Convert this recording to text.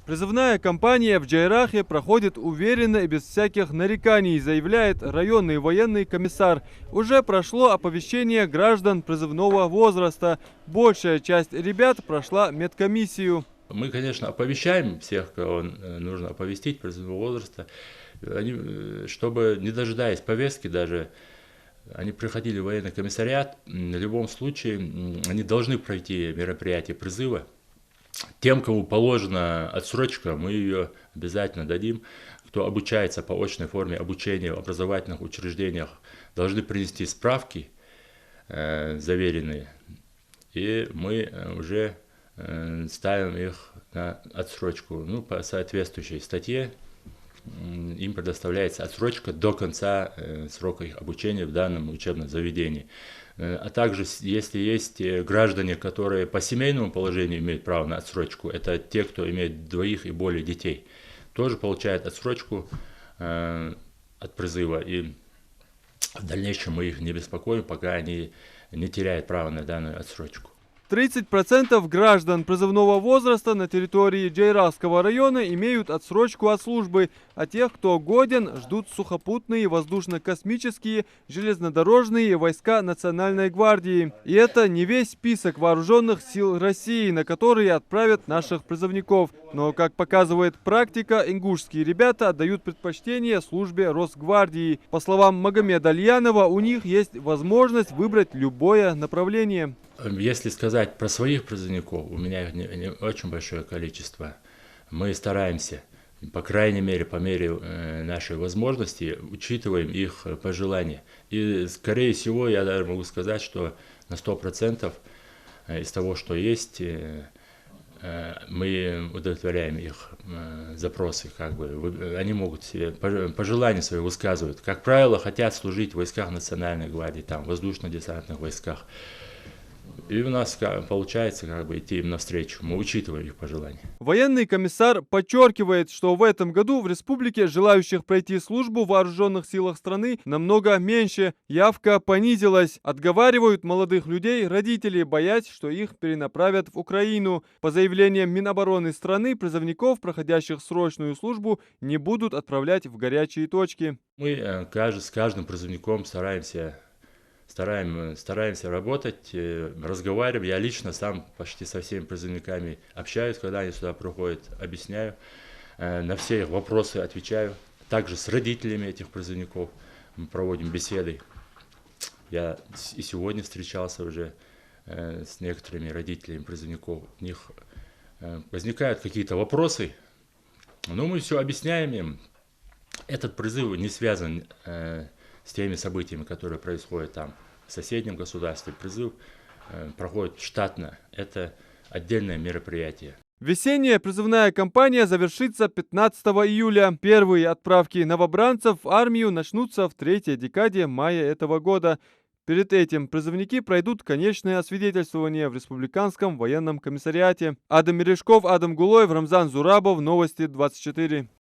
Призывная кампания в Джайрахе проходит уверенно и без всяких нареканий, заявляет районный военный комиссар. Уже прошло оповещение граждан призывного возраста. Большая часть ребят прошла медкомиссию. Мы, конечно, оповещаем всех, кого нужно оповестить призывного возраста, чтобы, не дожидаясь повестки даже, они приходили в военный комиссариат. В любом случае, они должны пройти мероприятие призыва. Тем, кому положена отсрочка, мы ее обязательно дадим. Кто обучается по очной форме обучения в образовательных учреждениях, должны принести справки заверенные. И мы уже ставим их на отсрочку. По соответствующей статье им предоставляется отсрочка до конца срока их обучения в данном учебном заведении. А также, если есть граждане, которые по семейному положению имеют право на отсрочку, это те, кто имеет двоих и более детей, тоже получают отсрочку от призыва. И в дальнейшем мы их не беспокоим, пока они не теряют право на данную отсрочку. 30% граждан призывного возраста на территории Джайрахского района имеют отсрочку от службы, а тех, кто годен, ждут сухопутные, воздушно-космические, железнодорожные войска Национальной гвардии. И это не весь список вооруженных сил России, на которые отправят наших призывников. Но, как показывает практика, ингушские ребята отдают предпочтение службе Росгвардии. По словам Магомеда Альянова, у них есть возможность выбрать любое направление. Если сказать про своих призывников, у меня их не очень большое количество. Мы стараемся, по крайней мере, по мере нашей возможности, учитываем их пожелания. И, скорее всего, я даже могу сказать, что на 100% из того, что есть, мы удовлетворяем их запросы. Они могут себе пожелания свои высказывать. Как правило, хотят служить в войсках Национальной гвардии, там, в воздушно-десантных войсках. И у нас получается идти им навстречу. Мы учитываем их пожелания. Военный комиссар подчеркивает, что в этом году в республике желающих пройти службу в вооруженных силах страны намного меньше. Явка понизилась. Отговаривают молодых людей родители, боясь, что их перенаправят в Украину. По заявлениям Минобороны страны, призывников, проходящих срочную службу, не будут отправлять в горячие точки. Мы с каждым призывником стараемся работать, разговариваем. Я лично сам почти со всеми призывниками общаюсь, когда они сюда приходят, объясняю, на все их вопросы отвечаю. Также с родителями этих призывников мы проводим беседы. Я и сегодня встречался уже с некоторыми родителями призывников. У них возникают какие-то вопросы, но мы все объясняем им. Этот призыв не связан с теми событиями, которые происходят там в соседнем государстве. Призыв проходит штатно. Это отдельное мероприятие. Весенняя призывная кампания завершится 15 июля. Первые отправки новобранцев в армию начнутся в третьей декаде мая этого года. Перед этим призывники пройдут конечное освидетельствование в Республиканском военном комиссариате. Адам Мережков, Адам Гулоев, Рамзан Зурабов. Новости 24.